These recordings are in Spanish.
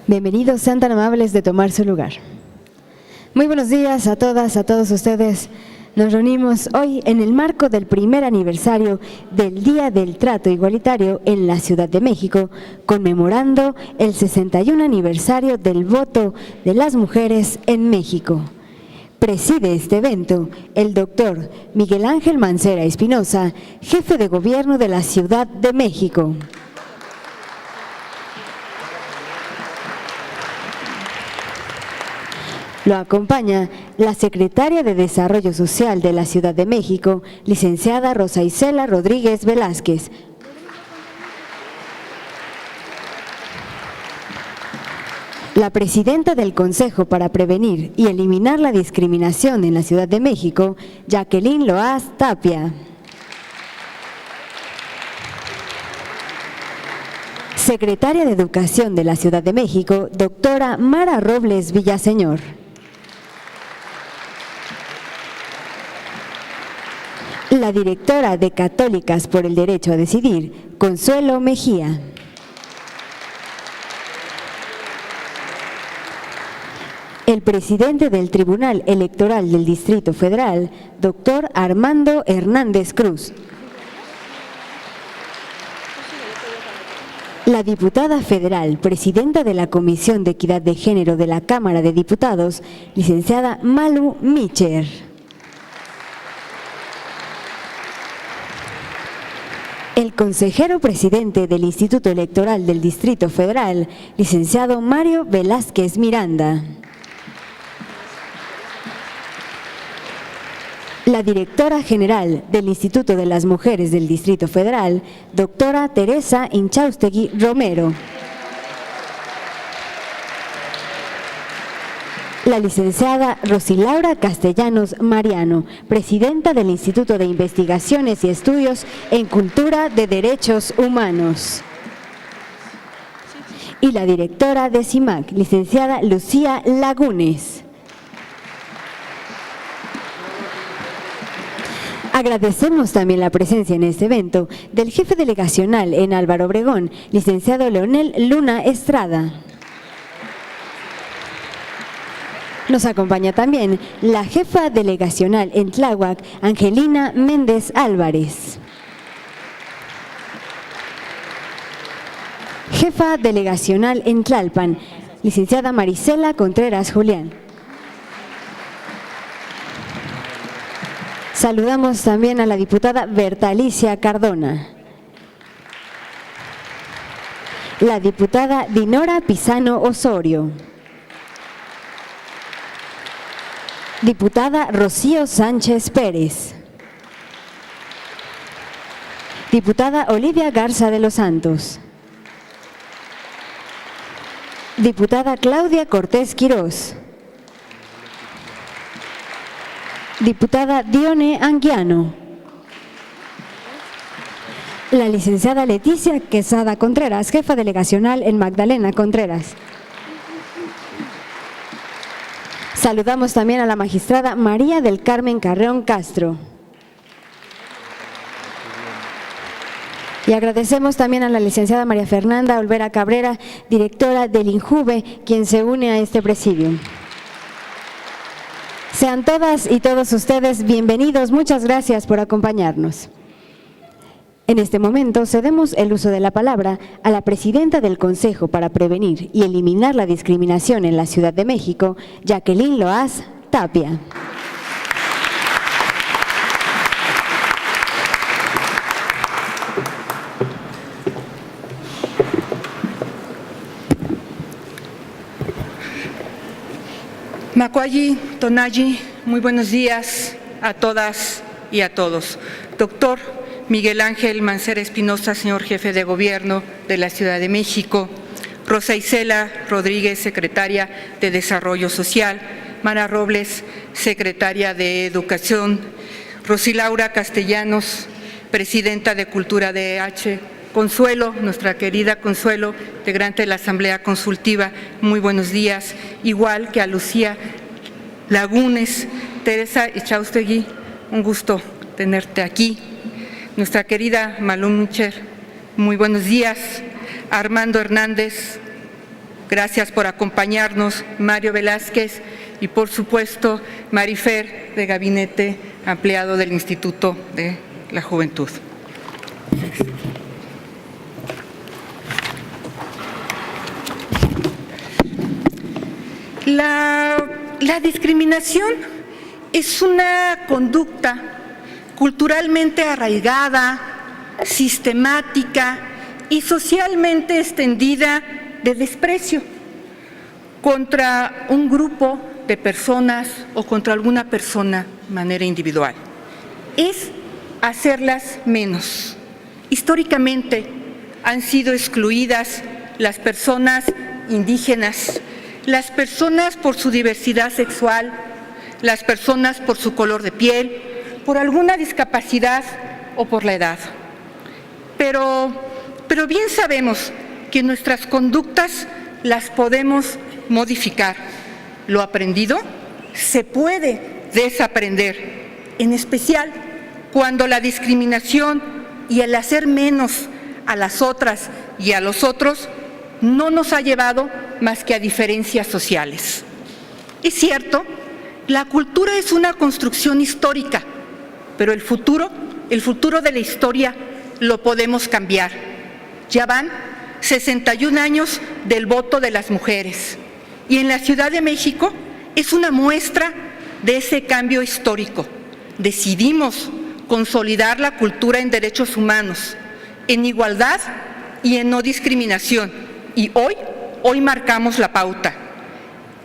Bienvenidos, sean tan amables de tomar su lugar. Muy buenos días a todas, a todos ustedes. Nos reunimos hoy en el marco del primer aniversario del Día del Trato Igualitario en la Ciudad de México, conmemorando el 61 aniversario del voto de las mujeres en México. Preside este evento el doctor Miguel Ángel Mancera Espinosa, jefe de gobierno de la Ciudad de México. Lo acompaña la secretaria de Desarrollo Social de la Ciudad de México, licenciada Rosa Isela Rodríguez Velázquez. La presidenta del Consejo para Prevenir y Eliminar la Discriminación en la Ciudad de México, Jacqueline Loaz Tapia. Secretaria de Educación de la Ciudad de México, doctora Mara Robles Villaseñor. La directora de Católicas por el Derecho a Decidir, Consuelo Mejía. El presidente del Tribunal Electoral del Distrito Federal, doctor Armando Hernández Cruz. La diputada federal, presidenta de la Comisión de Equidad de Género de la Cámara de Diputados, licenciada Malu Micher. El consejero presidente del Instituto Electoral del Distrito Federal, licenciado Mario Velázquez Miranda. La directora general del Instituto de las Mujeres del Distrito Federal, doctora Teresa Inchaustegui Romero. La licenciada Rosilaura Castellanos Mariano, presidenta del Instituto de Investigaciones y Estudios en Cultura de Derechos Humanos. Y la directora de CIMAC, licenciada Lucía Lagunes. Agradecemos también la presencia en este evento del jefe delegacional en Álvaro Obregón, licenciado Leonel Luna Estrada. Nos acompaña también la jefa delegacional en Tláhuac, Angelina Méndez Álvarez. Jefa delegacional en Tlalpan, licenciada Marisela Contreras Julián. Saludamos también a la diputada Berta Alicia Cardona. La diputada Dinora Pizano Osorio. Diputada Rocío Sánchez Pérez. Diputada Olivia Garza de los Santos. Diputada Claudia Cortés Quirós. Diputada Dione Anguiano. La licenciada Leticia Quesada Contreras, jefa delegacional en Magdalena Contreras. Saludamos también a la magistrada María del Carmen Carreón Castro. Y agradecemos también a la licenciada María Fernanda Olvera Cabrera, directora del INJUVE, quien se une a este presidium. Sean todas y todos ustedes bienvenidos. Muchas gracias por acompañarnos. En este momento cedemos el uso de la palabra a la presidenta del Consejo para Prevenir y Eliminar la Discriminación en la Ciudad de México, Jacqueline Loaz Tapia. Macuayi, Tonayi, muy buenos días a todas y a todos. Doctor Miguel Ángel Mancera Espinosa, señor jefe de gobierno de la Ciudad de México. Rosa Isela Rodríguez, secretaria de Desarrollo Social. Mara Robles, secretaria de Educación. Rosilaura Castellanos, presidenta de Cultura DH. Consuelo, nuestra querida Consuelo, integrante de la Asamblea Consultiva, muy buenos días. Igual que a Lucía Lagunes, Teresa Inchaustegui, un gusto tenerte aquí. Nuestra querida Malu Micher, muy buenos días. Armando Hernández, Gracias por acompañarnos, Mario Velázquez, y por supuesto, Marifer, de Gabinete Ampliado del Instituto de la Juventud. La discriminación es una conducta culturalmente arraigada, sistemática y socialmente extendida de desprecio contra un grupo de personas o contra alguna persona de manera individual. Es hacerlas menos. Históricamente han sido excluidas las personas indígenas, las personas por su diversidad sexual, las personas por su color de piel, por alguna discapacidad o por la edad. Pero bien sabemos que nuestras conductas las podemos modificar. Lo aprendido se puede desaprender, en especial cuando la discriminación y el hacer menos a las otras y a los otros no nos ha llevado más que a diferencias sociales. Es cierto, la cultura es una construcción histórica, pero el futuro de la historia lo podemos cambiar. Ya van 61 años del voto de las mujeres y en la Ciudad de México es una muestra de ese cambio histórico. Decidimos consolidar la cultura en derechos humanos, en igualdad y en no discriminación, y hoy marcamos la pauta.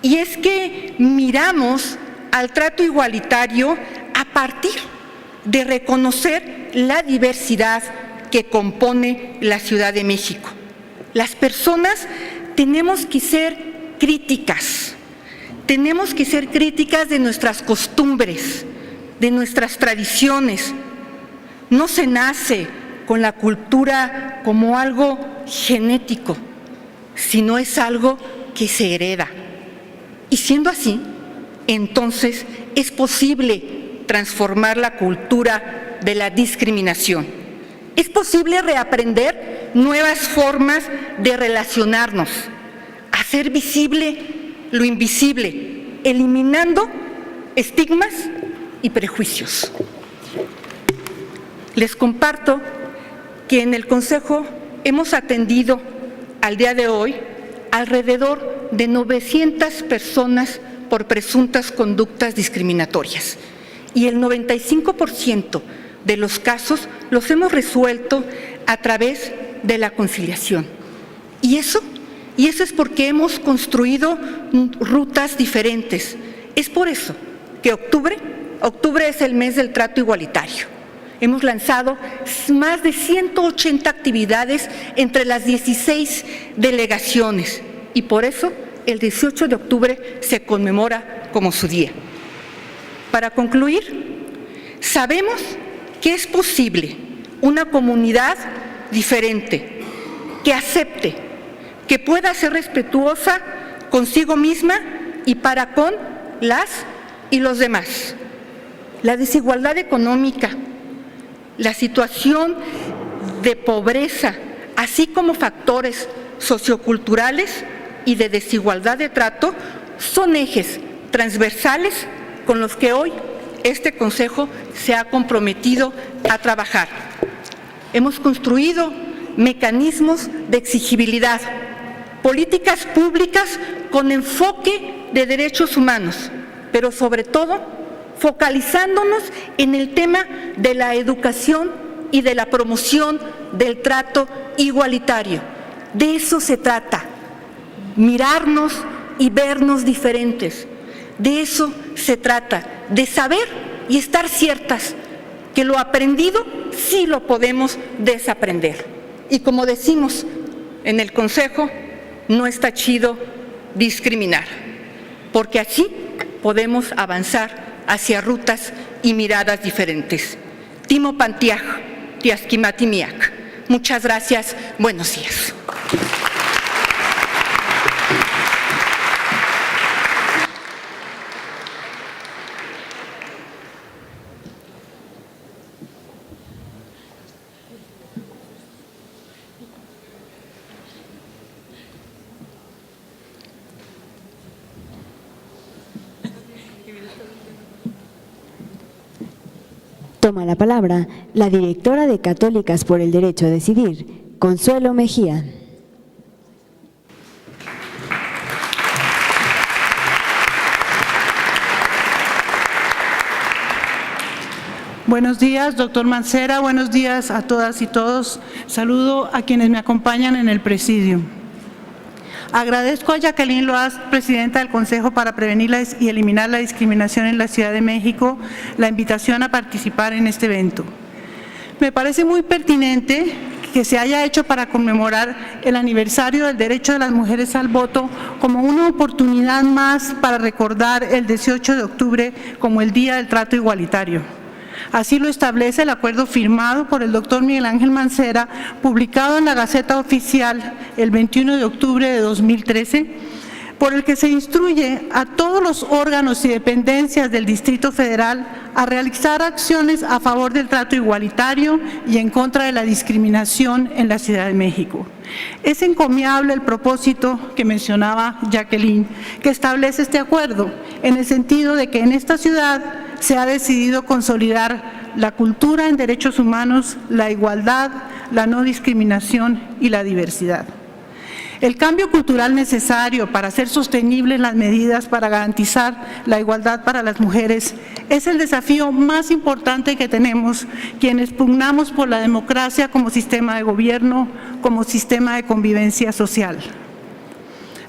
Y es que miramos al trato igualitario a partir de reconocer la diversidad que compone la Ciudad de México. Las personas tenemos que ser críticas de nuestras costumbres, de nuestras tradiciones. No se nace con la cultura como algo genético, sino es algo que se hereda. Y siendo así, entonces es posible transformar la cultura de la discriminación. Es posible reaprender nuevas formas de relacionarnos, hacer visible lo invisible, eliminando estigmas y prejuicios. Les comparto que en el Consejo hemos atendido al día de hoy alrededor de 900 personas por presuntas conductas discriminatorias y el 95% de los casos los hemos resuelto a través de la conciliación. Y eso es porque hemos construido rutas diferentes. Es por eso que octubre es el mes del trato igualitario. Hemos lanzado más de 180 actividades entre las 16 delegaciones y por eso el 18 de octubre se conmemora como su día. Para concluir, sabemos que es posible una comunidad diferente, que acepte, que pueda ser respetuosa consigo misma y para con las y los demás. La desigualdad económica, la situación de pobreza, así como factores socioculturales y de desigualdad de trato, son ejes transversales con los que hoy este Consejo se ha comprometido a trabajar. Hemos construido mecanismos de exigibilidad, políticas públicas con enfoque de derechos humanos, pero sobre todo focalizándonos en el tema de la educación y de la promoción del trato igualitario. De eso se trata, mirarnos y vernos diferentes. De eso se trata, de saber y estar ciertas que lo aprendido sí lo podemos desaprender. Y como decimos en el Consejo, no está chido discriminar, porque así podemos avanzar hacia rutas y miradas diferentes. Timo Pantiaj, Tiasquimatimiac. Muchas gracias. Buenos días. toma la palabra la directora de Católicas por el Derecho a Decidir, Consuelo Mejía. Buenos días, doctor Mancera. Buenos días a todas y todos. Saludo a quienes me acompañan en el presidio. Agradezco a Jacqueline Loaz, presidenta del Consejo para Prevenir y Eliminar la Discriminación en la Ciudad de México, la invitación a participar en este evento. Me parece muy pertinente que se haya hecho para conmemorar el aniversario del derecho de las mujeres al voto como una oportunidad más para recordar el 18 de octubre como el Día del Trato Igualitario. Así lo establece el acuerdo firmado por el doctor Miguel Ángel Mancera, publicado en la Gaceta Oficial el 21 de octubre de 2013, por el que se instruye a todos los órganos y dependencias del Distrito Federal a realizar acciones a favor del trato igualitario y en contra de la discriminación en la Ciudad de México. Es encomiable el propósito que mencionaba Jacqueline, que establece este acuerdo, en el sentido de que en esta ciudad se ha decidido consolidar la cultura en derechos humanos, la igualdad, la no discriminación y la diversidad. El cambio cultural necesario para hacer sostenibles las medidas para garantizar la igualdad para las mujeres es el desafío más importante que tenemos quienes pugnamos por la democracia como sistema de gobierno, como sistema de convivencia social.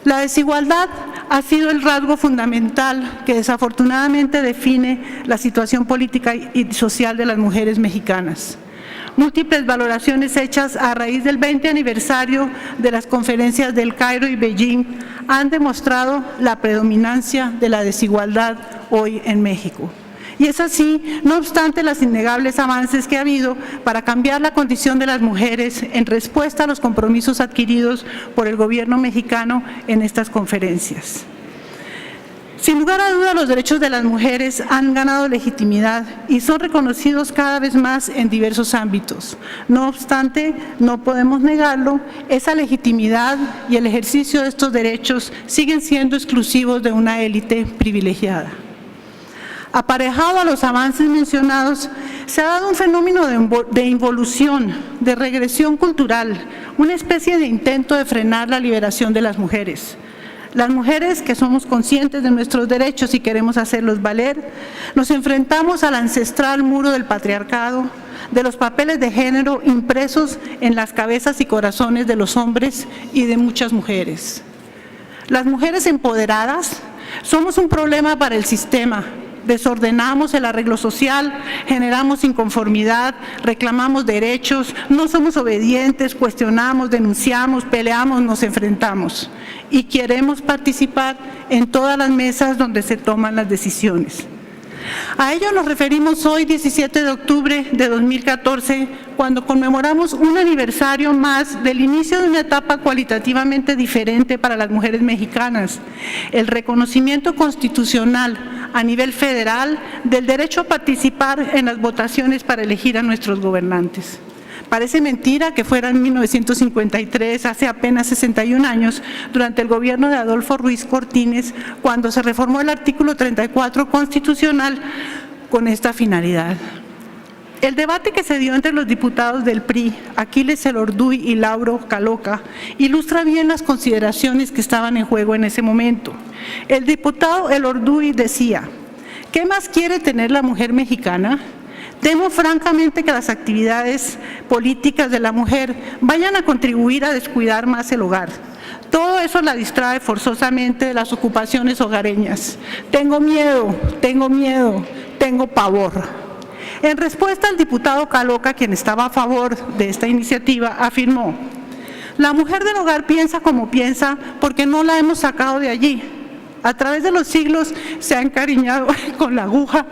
La desigualdad ha sido el rasgo fundamental que desafortunadamente define la situación política y social de las mujeres mexicanas. Múltiples valoraciones hechas a raíz del 20 aniversario de las conferencias del Cairo y Beijing han demostrado la predominancia de la desigualdad hoy en México. Y es así, no obstante los innegables avances que ha habido para cambiar la condición de las mujeres en respuesta a los compromisos adquiridos por el gobierno mexicano en estas conferencias. Sin lugar a dudas, los derechos de las mujeres han ganado legitimidad y son reconocidos cada vez más en diversos ámbitos. No obstante, no podemos negarlo, esa legitimidad y el ejercicio de estos derechos siguen siendo exclusivos de una élite privilegiada. Aparejado a los avances mencionados, se ha dado un fenómeno de involución, de regresión cultural, una especie de intento de frenar la liberación de las mujeres. Las mujeres que somos conscientes de nuestros derechos y queremos hacerlos valer, nos enfrentamos al ancestral muro del patriarcado, de los papeles de género impresos en las cabezas y corazones de los hombres y de muchas mujeres. Las mujeres empoderadas somos un problema para el sistema. Desordenamos el arreglo social, generamos inconformidad, reclamamos derechos, no somos obedientes, cuestionamos, denunciamos, peleamos, nos enfrentamos y queremos participar en todas las mesas donde se toman las decisiones. A ello nos referimos hoy, 17 de octubre de 2014, cuando conmemoramos un aniversario más del inicio de una etapa cualitativamente diferente para las mujeres mexicanas, el reconocimiento constitucional a nivel federal del derecho a participar en las votaciones para elegir a nuestros gobernantes. Parece mentira que fuera en 1953, hace apenas 61 años, durante el gobierno de Adolfo Ruiz Cortines, cuando se reformó el artículo 34 constitucional con esta finalidad. El debate que se dio entre los diputados del PRI, Aquiles Elorduy y Lauro Caloca, ilustra bien las consideraciones que estaban en juego en ese momento. El diputado Elorduy decía: ¿qué más quiere tener la mujer mexicana? Temo francamente que las actividades políticas de la mujer vayan a contribuir a descuidar más el hogar. Todo eso la distrae forzosamente de las ocupaciones hogareñas. Tengo miedo, tengo pavor. En respuesta, el diputado Caloca, quien estaba a favor de esta iniciativa, afirmó: la mujer del hogar piensa como piensa porque no la hemos sacado de allí. A través de los siglos se ha encariñado con la aguja,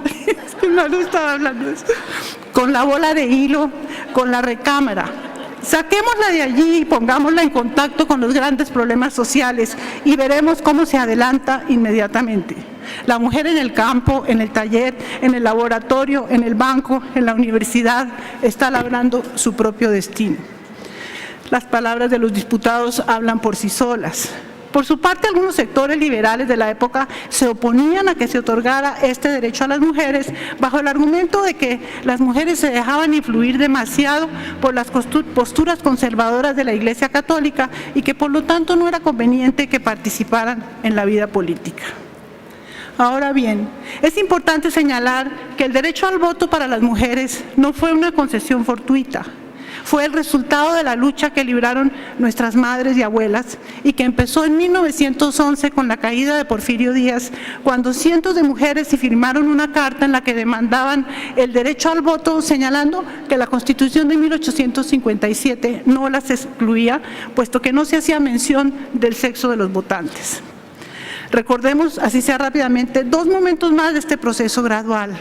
con la bola de hilo, con la recámara. Saquémosla de allí y pongámosla en contacto con los grandes problemas sociales y veremos cómo se adelanta inmediatamente. La mujer en el campo, en el taller, en el laboratorio, en el banco, en la universidad, está labrando su propio destino. Las palabras de los diputados hablan por sí solas. Por su parte, algunos sectores liberales de la época se oponían a que se otorgara este derecho a las mujeres bajo el argumento de que las mujeres se dejaban influir demasiado por las posturas conservadoras de la Iglesia Católica y que por lo tanto no era conveniente que participaran en la vida política. Ahora bien, es importante señalar que el derecho al voto para las mujeres no fue una concesión fortuita. Fue el resultado de la lucha que libraron nuestras madres y abuelas y que empezó en 1911 con la caída de Porfirio Díaz, cuando cientos de mujeres firmaron una carta en la que demandaban el derecho al voto, señalando que la Constitución de 1857 no las excluía, puesto que no se hacía mención del sexo de los votantes. Recordemos, así sea rápidamente, dos momentos más de este proceso gradual.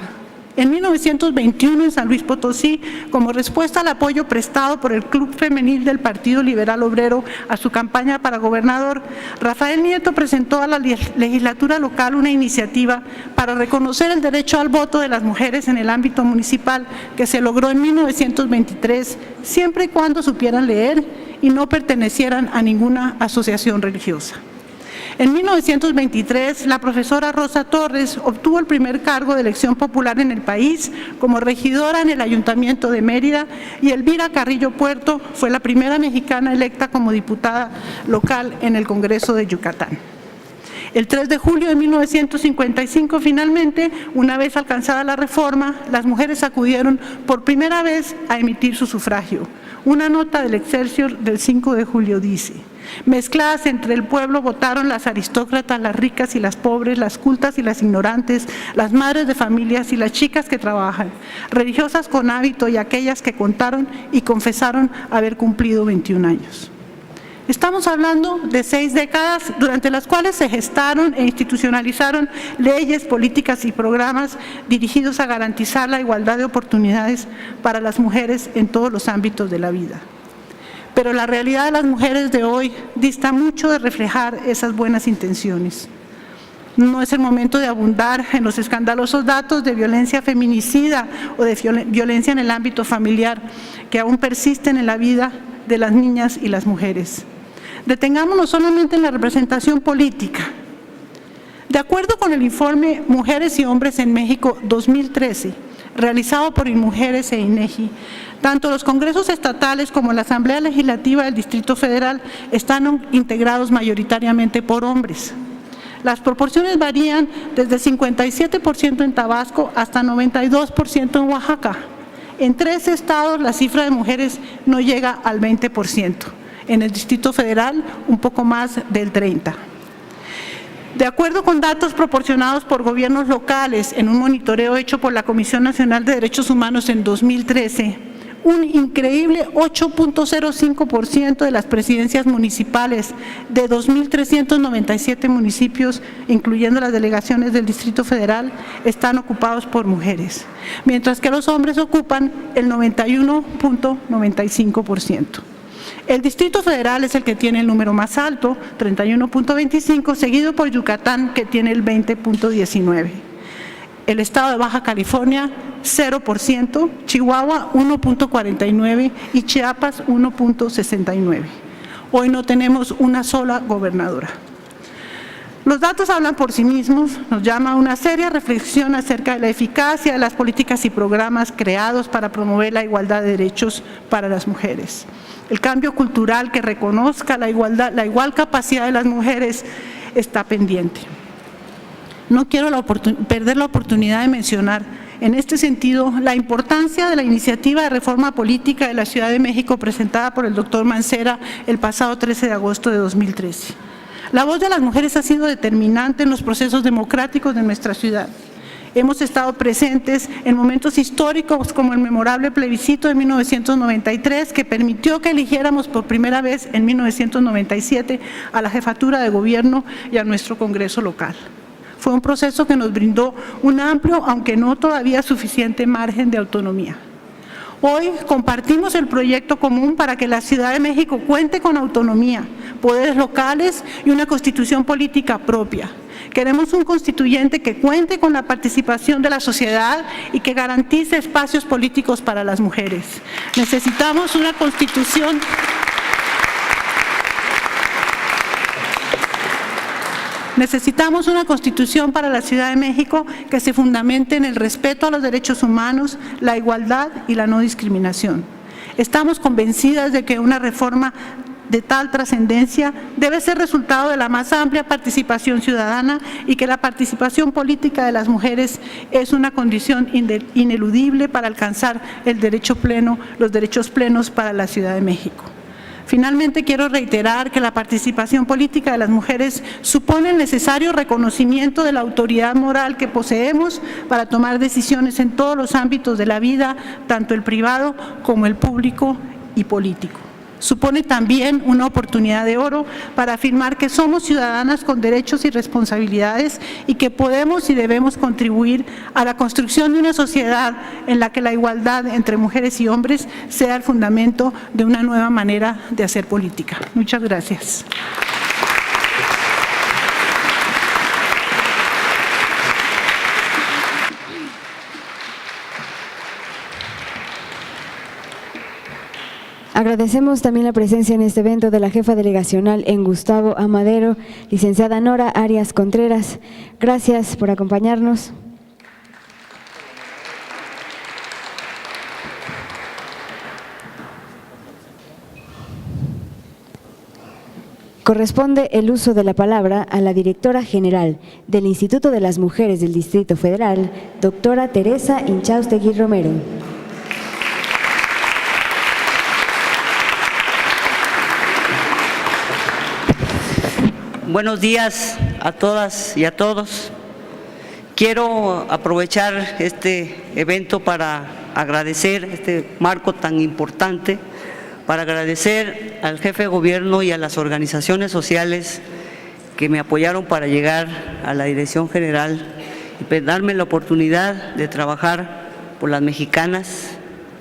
En 1921, en San Luis Potosí, como respuesta al apoyo prestado por el Club Femenil del Partido Liberal Obrero a su campaña para gobernador, Rafael Nieto presentó a la legislatura local una iniciativa para reconocer el derecho al voto de las mujeres en el ámbito municipal, que se logró en 1923, siempre y cuando supieran leer y no pertenecieran a ninguna asociación religiosa. En 1923, la profesora Rosa Torres obtuvo el primer cargo de elección popular en el país como regidora en el Ayuntamiento de Mérida y Elvira Carrillo Puerto fue la primera mexicana electa como diputada local en el Congreso de Yucatán. El 3 de julio de 1955, finalmente, una vez alcanzada la reforma, las mujeres acudieron por primera vez a emitir su sufragio. Una nota del Excelsior del 5 de julio dice: mezcladas entre el pueblo votaron las aristócratas, las ricas y las pobres, las cultas y las ignorantes, las madres de familias y las chicas que trabajan, religiosas con hábito y aquellas que contaron y confesaron haber cumplido 21 años. Estamos hablando de 6 décadas durante las cuales se gestaron e institucionalizaron leyes, políticas y programas dirigidos a garantizar la igualdad de oportunidades para las mujeres en todos los ámbitos de la vida. Pero la realidad de las mujeres de hoy dista mucho de reflejar esas buenas intenciones. No es el momento de abundar en los escandalosos datos de violencia feminicida o de violencia en el ámbito familiar que aún persisten en la vida de las niñas y las mujeres. Detengámonos solamente en la representación política. De acuerdo con el informe Mujeres y Hombres en México 2013, realizado por INMUJERES e INEGI, tanto los congresos estatales como la Asamblea Legislativa del Distrito Federal están integrados mayoritariamente por hombres. Las proporciones varían desde 57% en Tabasco hasta 92% en Oaxaca. En 3 estados la cifra de mujeres no llega al 20%. En el Distrito Federal, un poco más del 30%. De acuerdo con datos proporcionados por gobiernos locales en un monitoreo hecho por la Comisión Nacional de Derechos Humanos en 2013, un increíble 8.05% de las presidencias municipales de 2.397 municipios, incluyendo las delegaciones del Distrito Federal, están ocupados por mujeres, mientras que los hombres ocupan el 91.95%. El Distrito Federal es el que tiene el número más alto, 31.25%, seguido por Yucatán, que tiene el 20.19%. El estado de Baja California, 0%, Chihuahua, 1.49% y Chiapas, 1.69%. Hoy no tenemos una sola gobernadora. Los datos hablan por sí mismos, nos llama a una seria reflexión acerca de la eficacia de las políticas y programas creados para promover la igualdad de derechos para las mujeres. El cambio cultural que reconozca la igual capacidad de las mujeres está pendiente. No quiero perder la oportunidad de mencionar en este sentido la importancia de la iniciativa de reforma política de la Ciudad de México presentada por el doctor Mancera el pasado 13 de agosto de 2013. La voz de las mujeres ha sido determinante en los procesos democráticos de nuestra ciudad. Hemos estado presentes en momentos históricos como el memorable plebiscito de 1993 que permitió que eligiéramos por primera vez en 1997 a la jefatura de gobierno y a nuestro Congreso local. Fue un proceso que nos brindó un amplio, aunque no todavía suficiente, margen de autonomía. Hoy compartimos el proyecto común para que la Ciudad de México cuente con autonomía, poderes locales y una constitución política propia. Queremos un constituyente que cuente con la participación de la sociedad y que garantice espacios políticos para las mujeres. Necesitamos una constitución Necesitamos una Constitución para la Ciudad de México que se fundamente en el respeto a los derechos humanos, la igualdad y la no discriminación. Estamos convencidas de que una reforma de tal trascendencia debe ser resultado de la más amplia participación ciudadana y que la participación política de las mujeres es una condición ineludible para alcanzar el derecho pleno, los derechos plenos para la Ciudad de México. Finalmente, quiero reiterar que la participación política de las mujeres supone el necesario reconocimiento de la autoridad moral que poseemos para tomar decisiones en todos los ámbitos de la vida, tanto el privado como el público y político. Supone también una oportunidad de oro para afirmar que somos ciudadanas con derechos y responsabilidades y que podemos y debemos contribuir a la construcción de una sociedad en la que la igualdad entre mujeres y hombres sea el fundamento de una nueva manera de hacer política. Muchas gracias. Agradecemos también la presencia en este evento de la jefa delegacional en Gustavo Amadero, licenciada Nora Arias Contreras. Gracias por acompañarnos. Corresponde el uso de la palabra a la directora general del Instituto de las Mujeres del Distrito Federal, doctora Teresa Inchaustegui Romero. Buenos días a todas y a todos. Quiero aprovechar este evento para agradecer este marco tan importante, para agradecer al jefe de gobierno y a las organizaciones sociales que me apoyaron para llegar a la dirección general y darme la oportunidad de trabajar por las mexicanas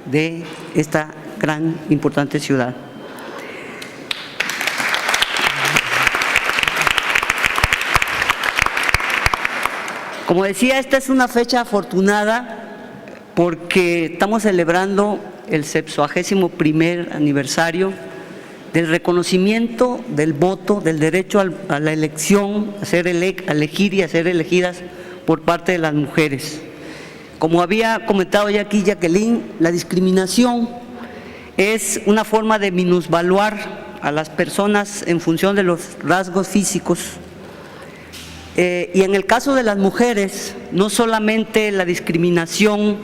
de esta gran, importante ciudad. Como decía, esta es una fecha afortunada porque estamos celebrando el 71º aniversario del reconocimiento del voto, del derecho a la elección, a elegir y a ser elegidas por parte de las mujeres. Como había comentado ya aquí Jacqueline, la discriminación es una forma de minusvaluar a las personas en función de los rasgos físicos. Y en el caso de las mujeres, no solamente la discriminación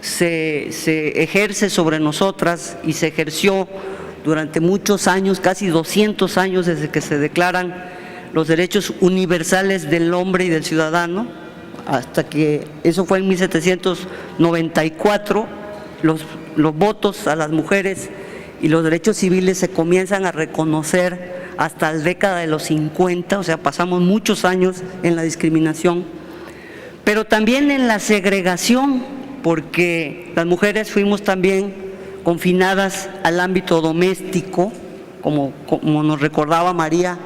se ejerce sobre nosotras y se ejerció durante muchos años, casi 200 años desde que se declaran los derechos universales del hombre y del ciudadano, hasta que eso fue en 1794, los votos a las mujeres y los derechos civiles se comienzan a reconocer hasta la década de los 50, o sea, pasamos muchos años en la discriminación, pero también en la segregación, porque las mujeres fuimos también confinadas al ámbito doméstico, como nos recordaba María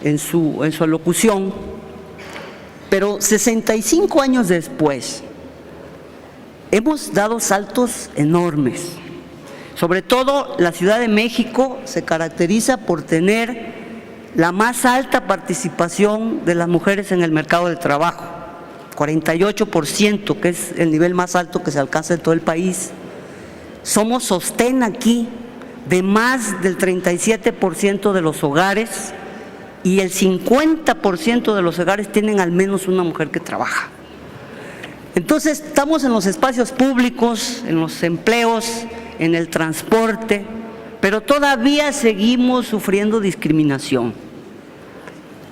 en su alocución, pero 65 años después hemos dado saltos enormes. Sobre todo la Ciudad de México se caracteriza por tener la más alta participación de las mujeres en el mercado de trabajo, 48%, que es el nivel más alto que se alcanza en todo el país. Somos sostén aquí de más del 37% de los hogares y el 50% de los hogares tienen al menos una mujer que trabaja. Entonces estamos en los espacios públicos, en los empleos, en el transporte, pero todavía seguimos sufriendo discriminación.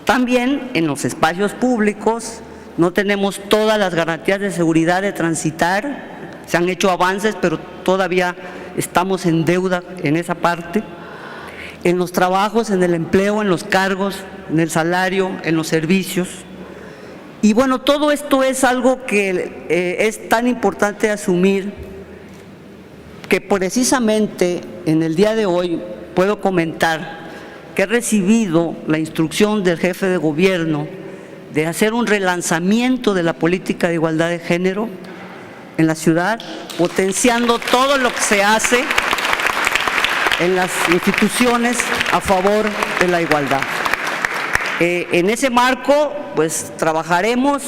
También en los espacios públicos no tenemos todas las garantías de seguridad de transitar, se han hecho avances, pero todavía estamos en deuda en esa parte. En los trabajos, en el empleo, en los cargos, en el salario, en los servicios. Y bueno, todo esto es algo que es tan importante asumir, que precisamente en el día de hoy puedo comentar que he recibido la instrucción del jefe de gobierno de hacer un relanzamiento de la política de igualdad de género en la ciudad, potenciando todo lo que se hace en las instituciones a favor de la igualdad. En ese marco, pues trabajaremos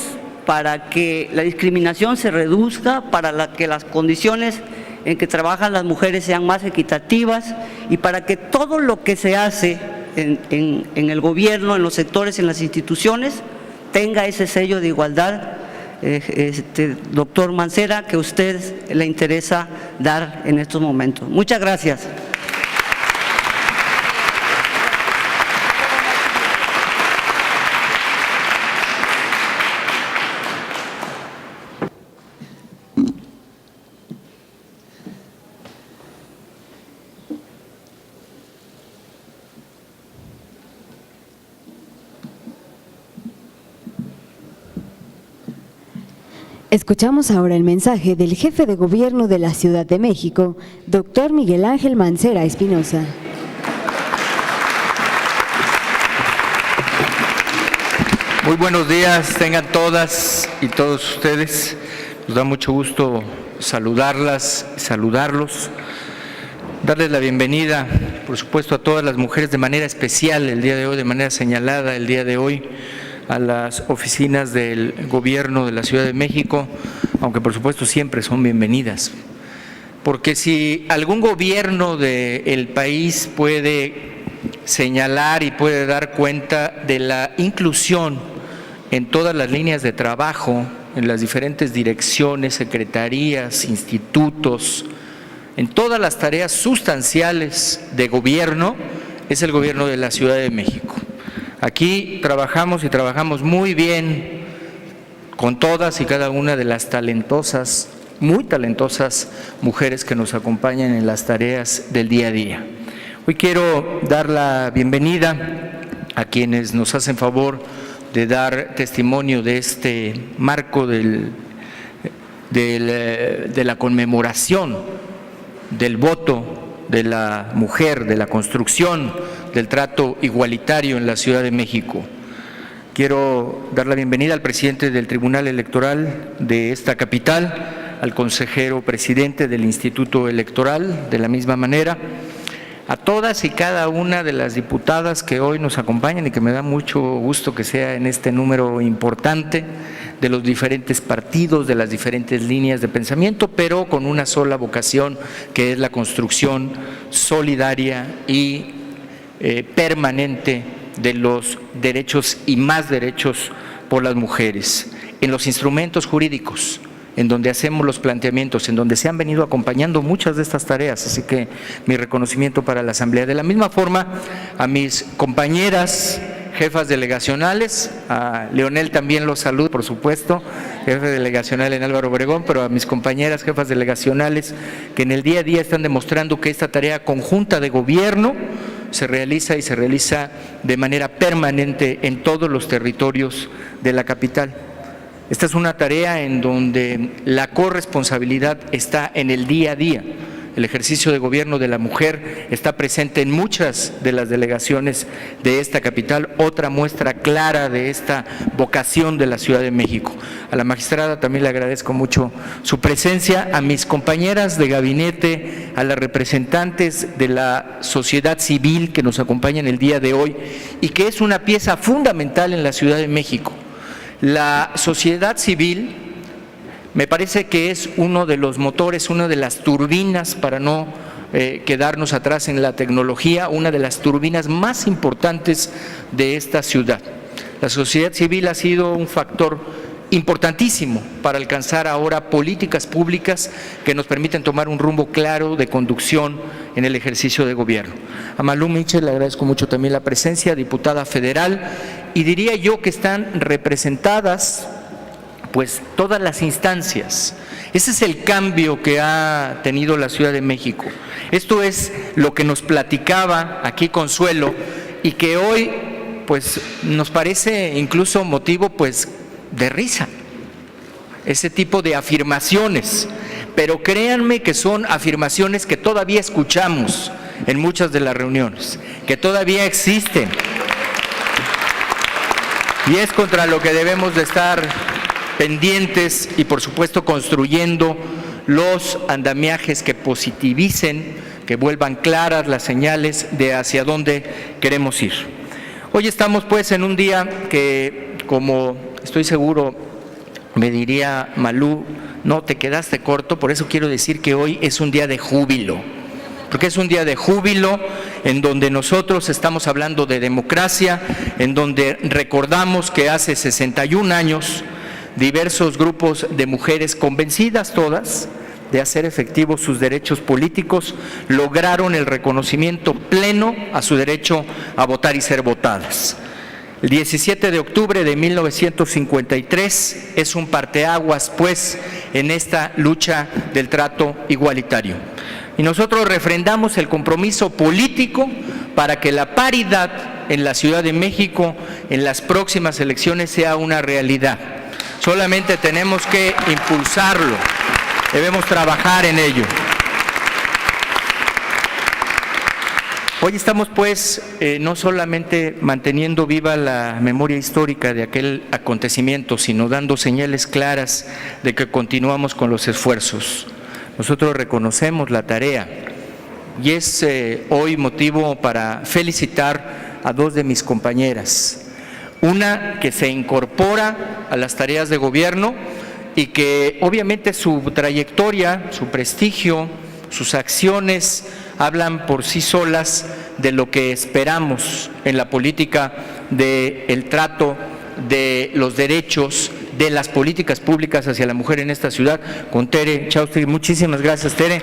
para que la discriminación se reduzca, para que las condiciones en que trabajan las mujeres sean más equitativas y para que todo lo que se hace en el gobierno, en los sectores, en las instituciones, tenga ese sello de igualdad, doctor Mancera, que a usted le interesa dar en estos momentos. Muchas gracias. Escuchamos ahora el mensaje del jefe de gobierno de la Ciudad de México, doctor Miguel Ángel Mancera Espinosa. Muy buenos días, tengan todas y todos ustedes. Nos da mucho gusto saludarlas, saludarlos, darles la bienvenida, por supuesto, a todas las mujeres de manera especial el día de hoy, de manera señalada el día de hoy, a las oficinas del gobierno de la Ciudad de México, aunque por supuesto siempre son bienvenidas. Porque si algún gobierno del país puede señalar y puede dar cuenta de la inclusión en todas las líneas de trabajo, en las diferentes direcciones, secretarías, institutos, en todas las tareas sustanciales de gobierno, es el gobierno de la Ciudad de México. Aquí trabajamos y trabajamos muy bien con todas y cada una de las talentosas, muy talentosas mujeres que nos acompañan en las tareas del día a día. Hoy quiero dar la bienvenida a quienes nos hacen favor de dar testimonio de este marco de la conmemoración del voto de la mujer, de la construcción del trato igualitario en la Ciudad de México. Quiero dar la bienvenida al presidente del Tribunal Electoral de esta capital, al consejero presidente del Instituto Electoral, de la misma manera, a todas y cada una de las diputadas que hoy nos acompañan y que me da mucho gusto que sea en este número importante de los diferentes partidos, de las diferentes líneas de pensamiento, pero con una sola vocación, que es la construcción solidaria y permanente de los derechos y más derechos por las mujeres, en los instrumentos jurídicos, en donde hacemos los planteamientos, en donde se han venido acompañando muchas de estas tareas, así que mi reconocimiento para la Asamblea. De la misma forma, a mis compañeras jefas delegacionales, a Leonel también los saludo, por supuesto, jefe delegacional en Álvaro Obregón, pero a mis compañeras jefas delegacionales que en el día a día están demostrando que esta tarea conjunta de gobierno se realiza y se realiza de manera permanente en todos los territorios de la capital. Esta es una tarea en donde la corresponsabilidad está en el día a día. El ejercicio de gobierno de la mujer está presente en muchas de las delegaciones de esta capital, otra muestra clara de esta vocación de la Ciudad de México. A la magistrada también le agradezco mucho su presencia, a mis compañeras de gabinete, a las representantes de la sociedad civil que nos acompañan el día de hoy y que es una pieza fundamental en la Ciudad de México. La sociedad civil me parece que es uno de los motores, una de las turbinas para no quedarnos atrás en la tecnología, una de las turbinas más importantes de esta ciudad. La sociedad civil ha sido un factor importantísimo para alcanzar ahora políticas públicas que nos permiten tomar un rumbo claro de conducción en el ejercicio de gobierno. A Malú Michel le agradezco mucho también la presencia, diputada federal, y diría yo que están representadas pues todas las instancias. Ese es el cambio que ha tenido la Ciudad de México. Esto es lo que nos platicaba aquí Consuelo y que hoy pues nos parece incluso motivo pues de risa, ese tipo de afirmaciones, pero créanme que son afirmaciones que todavía escuchamos en muchas de las reuniones, que todavía existen, y es contra lo que debemos de estar pendientes y por supuesto construyendo los andamiajes que positivicen, que vuelvan claras las señales de hacia dónde queremos ir. Hoy estamos pues en un día que, como estoy seguro me diría Malú, no te quedaste corto, por eso quiero decir que hoy es un día de júbilo, porque es un día de júbilo en donde nosotros estamos hablando de democracia, en donde recordamos que hace 61 años diversos grupos de mujeres convencidas todas de hacer efectivos sus derechos políticos, lograron el reconocimiento pleno a su derecho a votar y ser votadas. El 17 de octubre de 1953 es un parteaguas, pues, en esta lucha del trato igualitario. Y nosotros refrendamos el compromiso político para que la paridad en la Ciudad de México en las próximas elecciones sea una realidad. Solamente tenemos que impulsarlo. Debemos trabajar en ello. Hoy estamos pues no solamente manteniendo viva la memoria histórica de aquel acontecimiento, sino dando señales claras de que continuamos con los esfuerzos. Nosotros reconocemos la tarea y es hoy motivo para felicitar a dos de mis compañeras. Una que se incorpora a las tareas de gobierno y que obviamente su trayectoria, su prestigio, sus acciones hablan por sí solas de lo que esperamos en la política del trato de los derechos, de las políticas públicas hacia la mujer en esta ciudad. Con Tere Chaustegui, muchísimas gracias, Tere.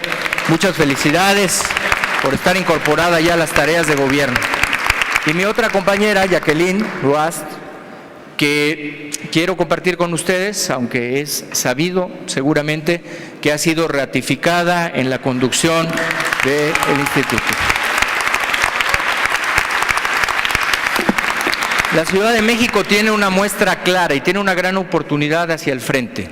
Muchas felicidades por estar incorporada ya a las tareas de gobierno. Y mi otra compañera, Jacqueline Loast, que quiero compartir con ustedes, aunque es sabido seguramente que ha sido ratificada en la conducción del instituto. La Ciudad de México tiene una muestra clara y tiene una gran oportunidad hacia el frente.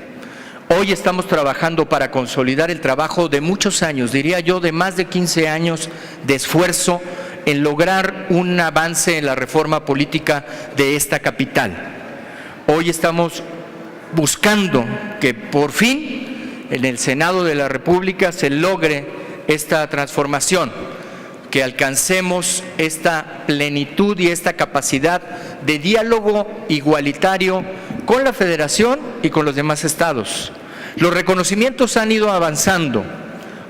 Hoy estamos trabajando para consolidar el trabajo de muchos años, diría yo de más de 15 años de esfuerzo en lograr un avance en la reforma política de esta capital. Hoy estamos buscando que por fin en el Senado de la República se logre esta transformación, que alcancemos esta plenitud y esta capacidad de diálogo igualitario con la Federación y con los demás estados. Los reconocimientos han ido avanzando.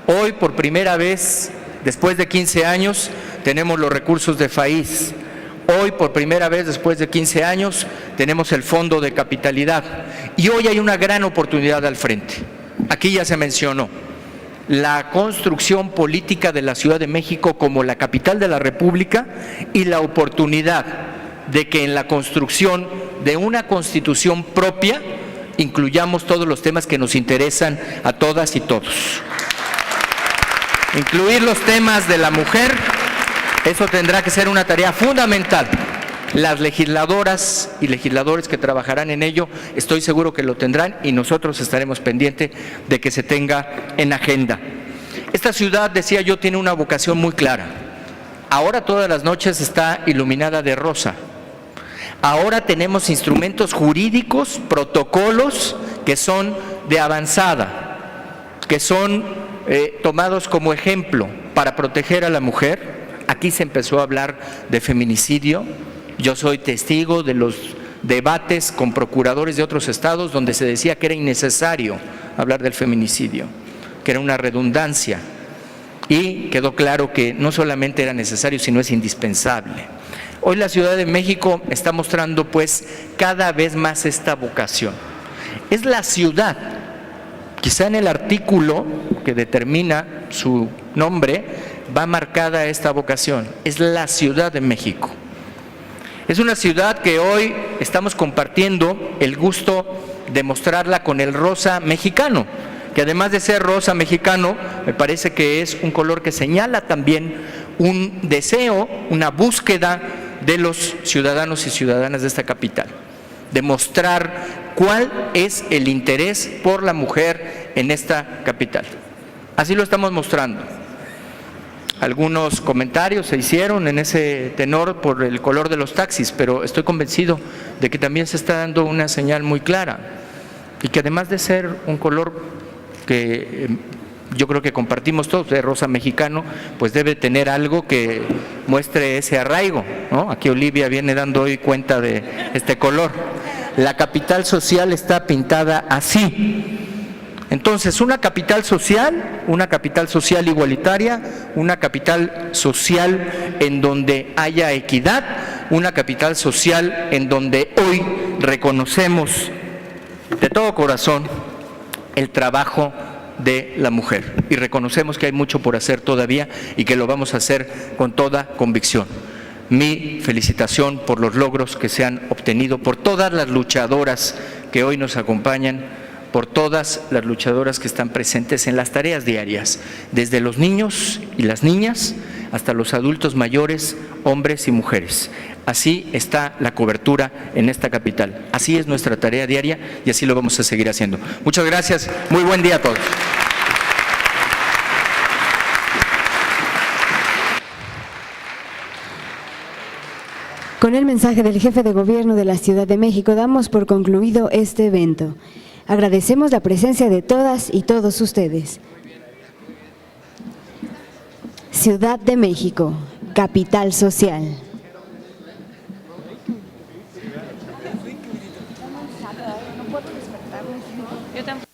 Hoy, por primera vez, después de 15 años, tenemos los recursos de FAIS. Hoy, por primera vez, después de 15 años, tenemos el Fondo de Capitalidad. Y hoy hay una gran oportunidad al frente. Aquí ya se mencionó la construcción política de la Ciudad de México como la capital de la República y la oportunidad de que en la construcción de una constitución propia incluyamos todos los temas que nos interesan a todas y todos. Incluir los temas de la mujer, eso tendrá que ser una tarea fundamental. Las legisladoras y legisladores que trabajarán en ello, estoy seguro que lo tendrán y nosotros estaremos pendientes de que se tenga en agenda. Esta ciudad, decía yo, tiene una vocación muy clara. Ahora todas las noches está iluminada de rosa. Ahora tenemos instrumentos jurídicos, protocolos que son de avanzada, que son tomados como ejemplo para proteger a la mujer. Aquí se empezó a hablar de feminicidio. Yo soy testigo de los debates con procuradores de otros estados donde se decía que era innecesario hablar del feminicidio, que era una redundancia, y quedó claro que no solamente era necesario, sino es indispensable. Hoy la Ciudad de México está mostrando pues cada vez más esta vocación. Es la ciudad, quizá en el artículo que determina su nombre va marcada esta vocación, es la Ciudad de México. Es una ciudad que hoy estamos compartiendo el gusto de mostrarla con el rosa mexicano, que además de ser rosa mexicano, me parece que es un color que señala también un deseo, una búsqueda de los ciudadanos y ciudadanas de esta capital, de mostrar cuál es el interés por la mujer en esta capital. Así lo estamos mostrando. Algunos comentarios se hicieron en ese tenor por el color de los taxis, pero estoy convencido de que también se está dando una señal muy clara y que además de ser un color que yo creo que compartimos todos, de rosa mexicano, pues debe tener algo que muestre ese arraigo, ¿no? Aquí Olivia viene dando hoy cuenta de este color. La capital social está pintada así. Entonces, una capital social igualitaria, una capital social en donde haya equidad, una capital social en donde hoy reconocemos de todo corazón el trabajo de la mujer y reconocemos que hay mucho por hacer todavía y que lo vamos a hacer con toda convicción. Mi felicitación por los logros que se han obtenido, por todas las luchadoras que hoy nos acompañan, por todas las luchadoras que están presentes en las tareas diarias, desde los niños y las niñas hasta los adultos mayores, hombres y mujeres. Así está la cobertura en esta capital. Así es nuestra tarea diaria y así lo vamos a seguir haciendo. Muchas gracias. Muy buen día a todos. Con el mensaje del jefe de gobierno de la Ciudad de México damos por concluido este evento. Agradecemos la presencia de todas y todos ustedes. Ciudad de México, capital social. Yo tampoco.